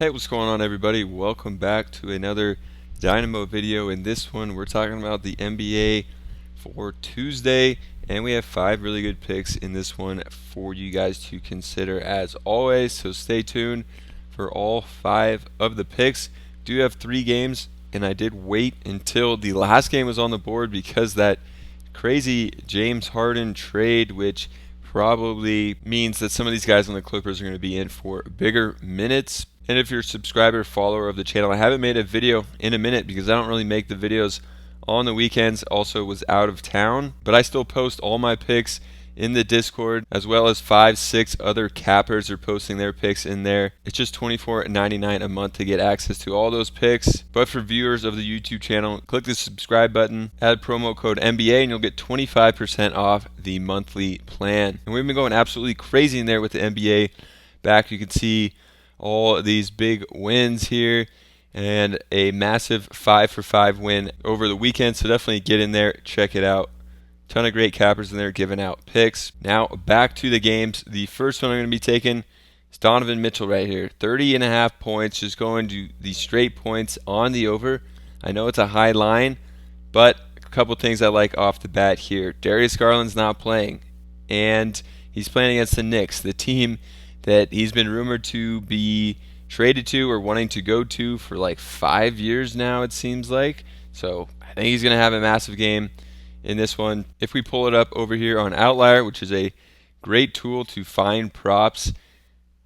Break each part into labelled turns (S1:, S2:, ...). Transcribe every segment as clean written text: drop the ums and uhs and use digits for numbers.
S1: Hey, what's going on, everybody? Welcome back to another Dynamo video. In this one, we're talking about the NBA for Tuesday, and we have 5 really good picks in this one for you guys to consider as always. So stay tuned for all 5 of the picks. Do have 3 games, and I did wait until the last game was on the board because that crazy James Harden trade, which probably means that some of these guys on the Clippers are going to be in for bigger minutes. And if you're a subscriber, follower of the channel, I haven't made a video in a minute because I don't really make the videos on the weekends. Also was out of town, but I still post all my picks in the Discord, as well as 5-6 other cappers are posting their picks in there. It's just $24.99 a month to get access to all those picks. But for viewers of the YouTube channel, click the subscribe button, add promo code NBA, and you'll get 25% off the monthly plan. And we've been going absolutely crazy in there with the NBA. Back, you can see all these big wins here and a massive 5-for-5 win over the weekend. So definitely get in there, check it out. Ton of great cappers in there giving out picks. Now back to the games. The first one I'm going to be taking is Donovan Mitchell right here. 30.5 points, just going to the straight points on the over. I know it's a high line, but a couple things I like off the bat here. Darius Garland's not playing, and he's playing against the Knicks, the team that he's been rumored to be traded to or wanting to go to for like 5 years now, it seems like. So I think he's going to have a massive game in this one. If we pull it up over here on Outlier, which is a great tool to find props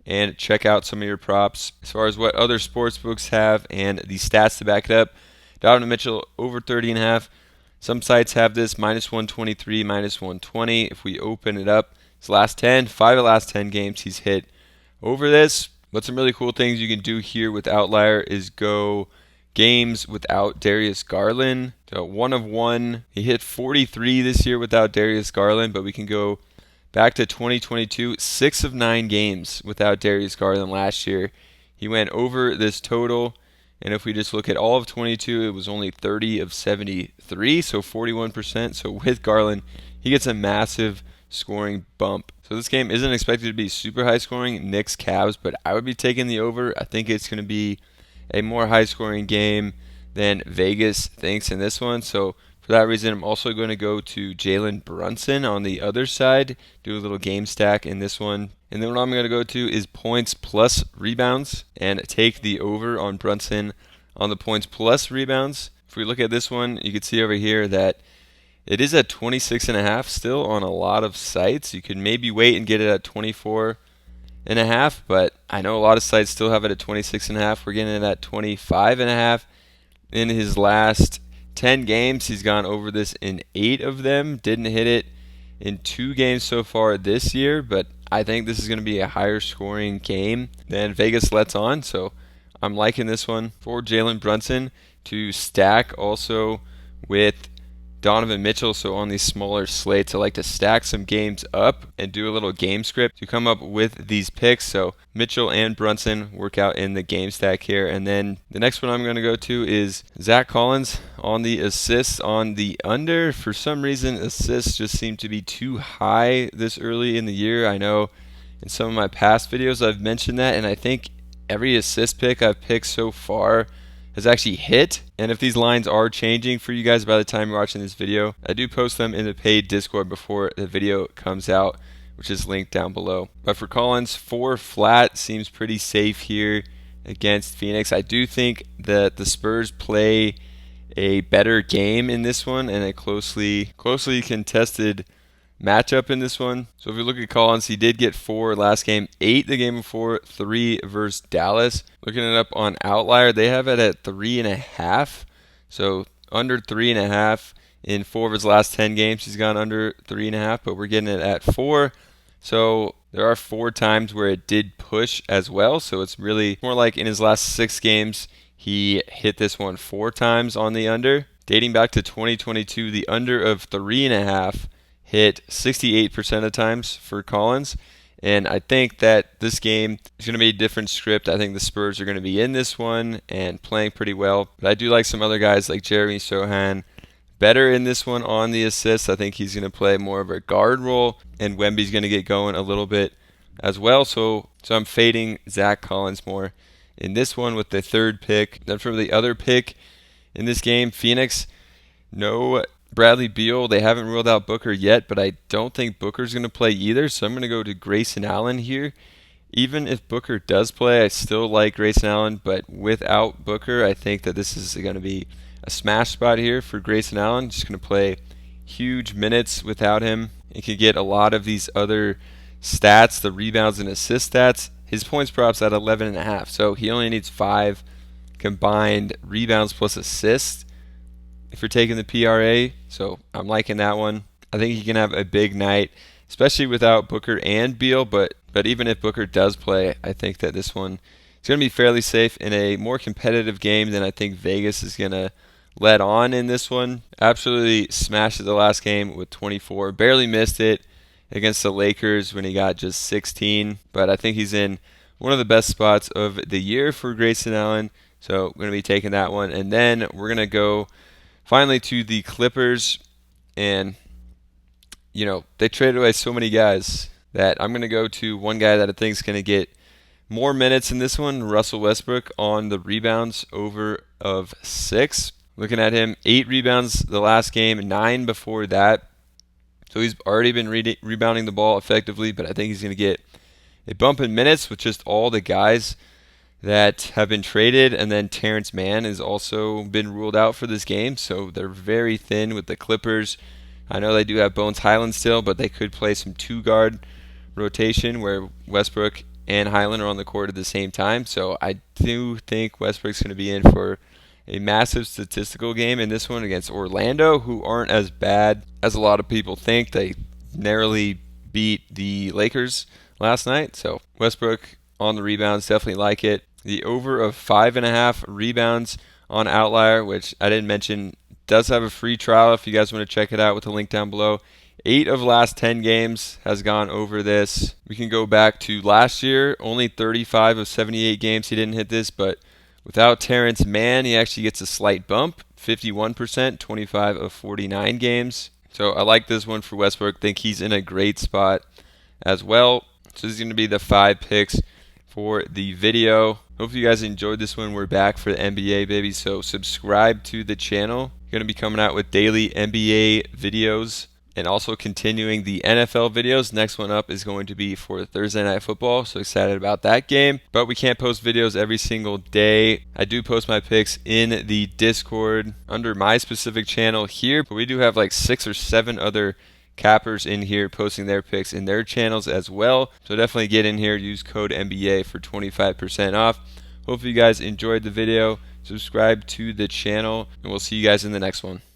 S1: and check out some of your props as far as what other sports books have and the stats to back it up. Donovan Mitchell over 30.5. Some sites have this -123, -120. If we open it up, his last 10, 5 of the last 10 games he's hit over this. But some really cool things you can do here with Outlier is go games without Darius Garland. So 1 of 1. He hit 43 this year without Darius Garland, but we can go back to 2022, 6 of 9 games without Darius Garland last year. He went over this total, and if we just look at all of 22, it was only 30 of 73, so 41%. So with Garland, he gets a massive scoring bump. So this game isn't expected to be super high scoring, Knicks Cavs, but I would be taking the over. I think it's going to be a more high scoring game than Vegas thinks in this one. So for that reason, I'm also going to go to Jalen Brunson on the other side, do a little game stack in this one. And then what I'm going to go to is points plus rebounds and take the over on Brunson on the points plus rebounds. If we look at this one, you can see over here that it is at 26.5 still on a lot of sites. You could maybe wait and get it at 24.5, but I know a lot of sites still have it at 26.5. We're getting it at 25.5. In his last 10 games, he's gone over this in 8 of them. Didn't hit it in 2 games so far this year, but I think this is going to be a higher scoring game than Vegas lets on. So I'm liking this one for Jalen Brunson to stack also with Donovan Mitchell. So on these smaller slates, I like to stack some games up and do a little game script to come up with these picks. So Mitchell and Brunson work out in the game stack here. And then the next one I'm going to go to is Zach Collins on the assists on the under. For some reason, assists just seem to be too high this early in the year. I know in some of my past videos I've mentioned that, and I think every assist pick I've picked so far has actually hit. And if these lines are changing for you guys by the time you're watching this video, I do post them in the paid Discord before the video comes out, which is linked down below. But for Collins, 4 flat seems pretty safe here against Phoenix. I do think that the Spurs play a better game in this one and a closely contested matchup in this one. So if you look at Collins, he did get 4 last game, 8 the game before, 3 versus Dallas. Looking it up on Outlier, they have it at 3.5. So under 3.5 in 4 of his last 10 games. He's gone under 3.5, but we're getting it at 4. So there are 4 times where it did push as well. So it's really more like in his last 6 games, he hit this one 4 times on the under. Dating back to 2022, the under of 3.5 hit 68% of times for Collins. And I think that this game is going to be a different script. I think the Spurs are going to be in this one and playing pretty well. But I do like some other guys like Jeremy Sohan better in this one on the assists. I think he's going to play more of a guard role, and Wemby's going to get going a little bit as well. So I'm fading Zach Collins more in this one with the third pick. Then for the other pick in this game, Phoenix, no Bradley Beal. They haven't ruled out Booker yet, but I don't think Booker's going to play either, so I'm going to go to Grayson Allen here. Even if Booker does play, I still like Grayson Allen, but without Booker, I think that this is going to be a smash spot here for Grayson Allen. Just going to play huge minutes without him. He can get a lot of these other stats, the rebounds and assist stats. His points per op's at 11.5, so he only needs 5 combined rebounds plus assists if you're taking the PRA, so I'm liking that one. I think he can have a big night, especially without Booker and Beal, but even if Booker does play, I think that this one is going to be fairly safe in a more competitive game than I think Vegas is going to let on in this one. Absolutely smashed it the last game with 24. Barely missed it against the Lakers when he got just 16, but I think he's in one of the best spots of the year for Grayson Allen, so I'm going to be taking that one. And then we're going to go finally to the Clippers, and they traded away so many guys that I'm going to go to one guy that I think is going to get more minutes in this one, Russell Westbrook, on the rebounds over of 6. Looking at him, 8 rebounds the last game, 9 before that. So he's already been rebounding the ball effectively, but I think he's going to get a bump in minutes with just all the guys that have been traded, and then Terrence Mann has also been ruled out for this game, so they're very thin with the Clippers. I know they do have Bones Highland still, but they could play some 2-guard rotation where Westbrook and Highland are on the court at the same time, so I do think Westbrook's going to be in for a massive statistical game in this one against Orlando, who aren't as bad as a lot of people think. They narrowly beat the Lakers last night, so Westbrook on the rebounds, definitely like it. The over of 5.5 rebounds on Outlier, which I didn't mention, does have a free trial if you guys want to check it out with the link down below. 8 of last 10 games has gone over this. We can go back to last year, only 35 of 78 games he didn't hit this, but without Terrence Mann, he actually gets a slight bump, 51%, 25 of 49 games. So I like this one for Westbrook. Think he's in a great spot as well. So this is going to be the 5 picks for the video. Hope you guys enjoyed this one. We're back for the NBA, baby. So subscribe to the channel. Going to be coming out with daily NBA videos and also continuing the NFL videos. Next one up is going to be for Thursday Night Football. So excited about that game. But we can't post videos every single day. I do post my picks in the Discord under my specific channel here. But we do have like 6 or 7 other cappers in here posting their picks in their channels as well. So definitely get in here, use code NBA for 25% off. Hopefully you guys enjoyed the video. Subscribe to the channel, and we'll see you guys in the next one.